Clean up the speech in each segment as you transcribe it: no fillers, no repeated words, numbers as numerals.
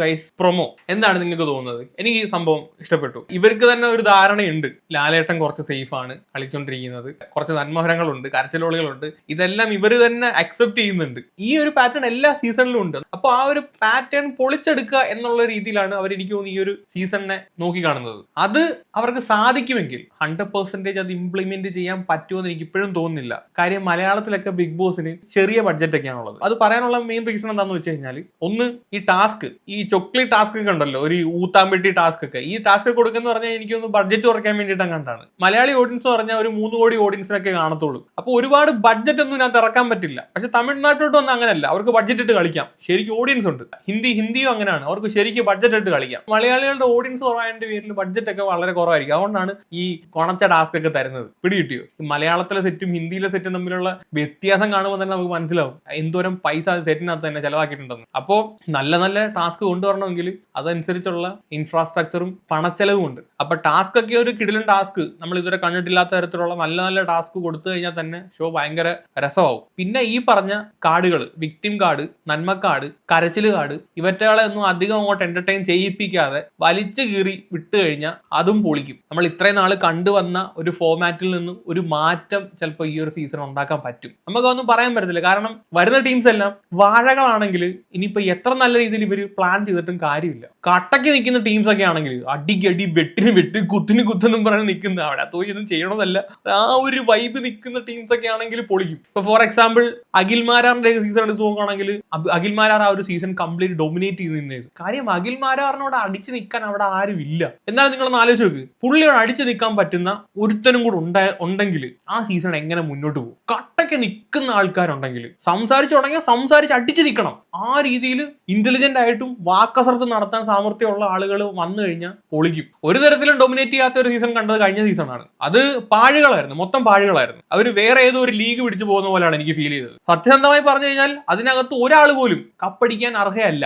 Guys promo എന്താണ് നിങ്ങൾക്ക് തോന്നുന്നത്? എനിക്ക് ഈ സംഭവം ഇഷ്ടപ്പെട്ടു. ഇവർക്ക് തന്നെ ഒരു ധാരണയുണ്ട്, ലാലേട്ടൻ കുറച്ച് സേഫ് ആണ് കളിച്ചോണ്ടിരിക്കുന്നത്, കുറച്ച് നന്മഹരങ്ങളുണ്ട്, കരച്ചിലോളികളുണ്ട്, ഇതെല്ലാം ഇവർ തന്നെ അക്സെപ്റ്റ് ചെയ്യുന്നുണ്ട്. ഈ ഒരു പാറ്റേൺ എല്ലാ സീസണിലും ഉണ്ട്. അപ്പോൾ ആ ഒരു പാറ്റേൺ പൊളിച്ചെടുക്കുക എന്നുള്ള രീതിയിലാണ് അവർ എനിക്ക് തോന്നുന്നു ഈ ഒരു സീസണിനെ നോക്കി കാണുന്നത്. അത് അവർക്ക് സാധിക്കുമെങ്കിൽ 100% അത് ഇംപ്ലിമെന്റ് ചെയ്യാൻ പറ്റുമെന്ന് എനിക്ക് ഇപ്പോഴും തോന്നുന്നില്ല. കാര്യം മലയാളത്തിലൊക്കെ ബിഗ് ബോസിന് ചെറിയ ബഡ്ജറ്റ് ഒക്കെയാണുള്ളത്. അത് പറയാനുള്ള മെയിൻ റീസൺ എന്താണെന്ന് വെച്ച് കഴിഞ്ഞാൽ, ഒന്ന് ഈ ടാസ്ക്, ഈ ചോക്ലേറ്റ് ടാസ്ക് ഒക്കെ ഉണ്ടല്ലോ, ഒരു ഊത്താമ്പെട്ടി ടാസ്ക് ഒക്കെ, ഈ ടാസ്ക് കൊടുക്കുന്ന പറഞ്ഞാൽ എനിക്കൊന്ന് ബഡ്ജറ്റ് കുറയ്ക്കാൻ വേണ്ടിയിട്ട് കണ്ടാണ്. മലയാളി ഓഡിയൻസ് പറഞ്ഞാൽ ഒരു 3 കോടി ഓഡിയൻസിനൊക്കെ കാണത്തുള്ളൂ. അപ്പോൾ ഒരുപാട് ബഡ്ജറ്റ് ഒന്നും ഇതിനകത്ത് ഇറക്കാൻ പറ്റില്ല. പക്ഷെ തമിഴ്നാട്ടിലോട്ട് വന്ന് അങ്ങനെയല്ല, അവർക്ക് ബഡ്ജറ്റ് ഇട്ട് കളിക്കാം, ശരിക്കും ഓഡിയൻസ് ഉണ്ട്. ഹിന്ദിയും അങ്ങനെയാണ്, അവർക്ക് ശരിക്കും ബഡ്ജറ്റ് ഇട്ട് കളിക്കാം. മലയാളികളുടെ ഓഡിയൻസ് കുറവായതിന്റെ പേരിൽ ബഡ്ജറ്റ് ഒക്കെ വളരെ കുറവായിരിക്കും. അതുകൊണ്ടാണ് ഈ കൊണച്ച ടാസ്ക് ഒക്കെ തരുന്നത്. പിടികിട്ടിയോ? മലയാളത്തിലെ സെറ്റും ഹിന്ദിയിലെ സെറ്റും തമ്മിലുള്ള വ്യത്യാസം കാണുമ്പോൾ തന്നെ നമുക്ക് മനസ്സിലാവും എന്തോരം പൈസ സെറ്റിനകത്ത് തന്നെ ചെലവാക്കിയിട്ടുണ്ടെന്ന്. അപ്പോൾ നല്ല നല്ല ടാസ്ക് കൊണ്ടുവരണമെങ്കിൽ അതനുസരിച്ചുള്ള ഇൻഫ്രാസ്ട്രക്ചറും പണച്ചെലവും ഉണ്ട്. അപ്പൊ ടാസ്ക് ഒക്കെ ഒരു കിടിലൻ ടാസ്ക്, നമ്മൾ ഇതുവരെ കണ്ടിട്ടില്ലാത്ത തരത്തിലുള്ള നല്ല നല്ല ടാസ്ക് കൊടുത്തു കഴിഞ്ഞാൽ തന്നെ ഷോ ഭയങ്കര രസമാവും. പിന്നെ ഈ പറഞ്ഞ കാർഡുകൾ, വിക്ടിം കാർഡ്, നന്മ കാർഡ്, കരച്ചിൽ കാർഡ്, ഇവറ്റകളെ ഒന്നും അധികം അങ്ങോട്ട് എന്റർടൈൻ ചെയ്യിപ്പിക്കാതെ വലിച്ചു കീറി വിട്ടു കഴിഞ്ഞാൽ അതും പൊളിക്കും. നമ്മൾ ഇത്രയും നാൾ കണ്ടുവന്ന ഒരു ഫോർമാറ്റിൽ നിന്നും ഒരു മാറ്റം ചിലപ്പോൾ ഈ ഒരു സീസൺ ഉണ്ടാക്കാൻ പറ്റും. നമുക്കൊന്നും പറയാൻ പറ്റത്തില്ല. കാരണം വരുന്ന ടീംസ് എല്ലാം വാഴകളാണെങ്കിൽ ഇനിയിപ്പോ എത്ര നല്ല രീതിയിൽ ഇവർ പ്ലാൻ ചെയ്തിട്ടും കാര്യമില്ല. കട്ടയ്ക്ക് നിൽക്കുന്ന ടീംസ് ഒക്കെ ആണെങ്കിൽ അടിക്കടി വെട്ടിന് വെട്ട് കുത്തിന് കുത്തെന്നും പറഞ്ഞ് നിൽക്കുന്ന, അവിടെ തോന്നി ഒന്നും ചെയ്യണമെന്നല്ല, ആ ഒരു വൈബ് നിൽക്കുന്ന ടീംസ് ഒക്കെ ആണെങ്കിൽ പൊളിക്കും. ഇപ്പൊ ഫോർ എക്സാമ്പിൾ അഖിൽമാരാറിന്റെ സീസൺ എടുത്ത് നോക്കുകയാണെങ്കിൽ അഖിൽമാരാർ ആ ഒരു സീസൺ കംപ്ലീറ്റ് ഡൊമിനേറ്റ് ചെയ്ത് നിന്നത്. കാര്യം അഖിൽമാരാറിനോട് അടിച്ചു നിൽക്കാൻ അവിടെ ആരും ഇല്ല. എന്നാലും നിങ്ങളൊന്ന് ആലോചിച്ച് നോക്ക്, പുള്ളിയോട് അടിച്ചു നിൽക്കാൻ പറ്റുന്ന ഒരുത്തനും കൂടെ ഉണ്ടെങ്കിൽ ആ സീസൺ എങ്ങനെ മുന്നോട്ട് പോകും? കട്ടയ്ക്ക് നിൽക്കുന്ന ആൾക്കാരുണ്ടെങ്കിൽ സംസാരിച്ചു തുടങ്ങിയാൽ സംസാരിച്ച് അടിച്ചു നിൽക്കണം. ആ രീതിയിൽ ഇന്റലിജന്റ് ആയിട്ടും വാക്കസർത്ത് നടത്താൻ സാമർത്ഥ്യമുള്ള ആളുകൾ വന്നു കഴിഞ്ഞാൽ പൊളിക്കും. ഒരു തരത്തിലും ഡൊമിനേറ്റ് ചെയ്യാത്ത ഒരു സീസൺ കണ്ടത് കഴിഞ്ഞ സീസണാണ്. അത് പാഴുകളായിരുന്നു, മൊത്തം പാഴുകളായിരുന്നു. അവർ വേറെ ഏതോ ഒരു ലീഗ് പിടിച്ചു പോകുന്ന പോലെയാണ് എനിക്ക് ഫീൽ ചെയ്തത്. സത്യസന്ധമായി പറഞ്ഞു കഴിഞ്ഞാൽ അതിനകത്ത് ഒരാൾ പോലും കപ്പടിക്കാൻ അർഹയല്ല,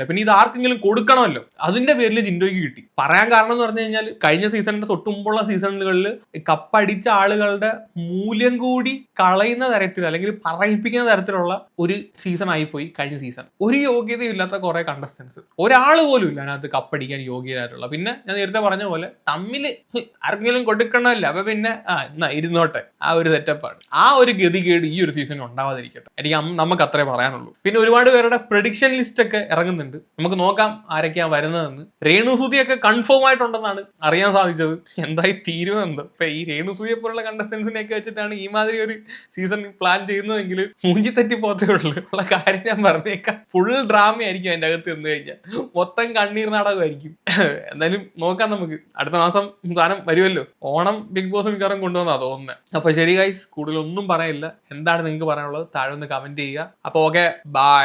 പിന്നെ ഇത് ആർക്കെങ്കിലും കൊടുക്കണമല്ലോ, അതിന്റെ പേരിൽ ജിൻഡോയ്ക്ക് കിട്ടി. പറയാൻ കാരണം എന്ന് പറഞ്ഞു കഴിഞ്ഞാൽ കഴിഞ്ഞ സീസണിന്റെ തൊട്ടുമുമ്പുള്ള സീസണുകളിൽ കപ്പടിച്ച ആളുകളുടെ മൂല്യം കൂടി കളയുന്ന തരത്തിൽ അല്ലെങ്കിൽ പറയിപ്പിക്കുന്ന തരത്തിലുള്ള ഒരു സീസൺ ആയിപ്പോയി കഴിഞ്ഞ സീസൺ. ഒരു യോഗ്യതയില്ലാത്ത കുറെ കണ്ടസ്റ്റൻസ്, ഒരാൾ പോലും ഇല്ല അതിനകത്ത് കപ്പടിക്കാൻ യോഗ്യരായിട്ടുള്ള. പിന്നെ ഞാൻ നേരത്തെ പറഞ്ഞ പോലെ തമ്മിൽ ആർക്കെങ്കിലും കൊടുക്കണമല്ലോ, അപ്പൊ പിന്നെ എന്നാ ഇരുന്നോട്ടെ, ആ ഒരു സെറ്റപ്പാണ്. ആ ഒരു ഗതികേട് ഈ ഒരു സീസൺ ഉണ്ടാവാതിരിക്കട്ടെ, നമുക്ക് അത്രേ പറയാനുള്ളൂ. പിന്നെ ഒരുപാട് പേരുടെ പ്രഡിക്ഷൻ ലിസ്റ്റ് ഒക്കെ ഇറങ്ങുന്നുണ്ട്, നമുക്ക് നോക്കാം ആരൊക്കെയാ വരുന്നതെന്ന്. രേണുസുതിയൊക്കെ കൺഫേം ആയിട്ടുണ്ടെന്നാണ് അറിയാൻ സാധിച്ചത്. എന്തായി തീരുമെന്തോ. ഇപ്പൊ ഈ രേണുസുതിയെ പോലുള്ള കണ്ടസ്റ്റൻസിനെയൊക്കെ വെച്ചിട്ടാണ് ഈ മാതിരി ഒരു സീസൺ പ്ലാൻ ചെയ്യുന്നതെങ്കിൽ മൂഞ്ചി തെറ്റി പോത്തേ ഉള്ളൂ. ഉള്ള കാര്യം ഞാൻ പറഞ്ഞേക്കാം, ഫുൾ ഡ്രാമ ആയിരിക്കും അതിന്റെ അകത്ത് എന്ന് കഴിഞ്ഞാൽ, മൊത്തം കണ്ണീർ നാടകമായിരിക്കും. എന്തായാലും നോക്കാം, നമുക്ക് അടുത്ത മാസം സാധനം വരുമല്ലോ. ഓണം ബിഗ് ബോസ് മിക്കവാറും കൊണ്ടുവന്നാ തോന്നുന്നത്. അപ്പൊ ശരി ഗൈസ്, കൂടുതലൊന്നും പറയില്ല. എന്താണ് നിങ്ങൾക്ക് പറയാനുള്ളത് താഴെ ഒന്ന് കമന്റ് ചെയ്യുക. അപ്പൊ ഓക്കെ, ബൈ.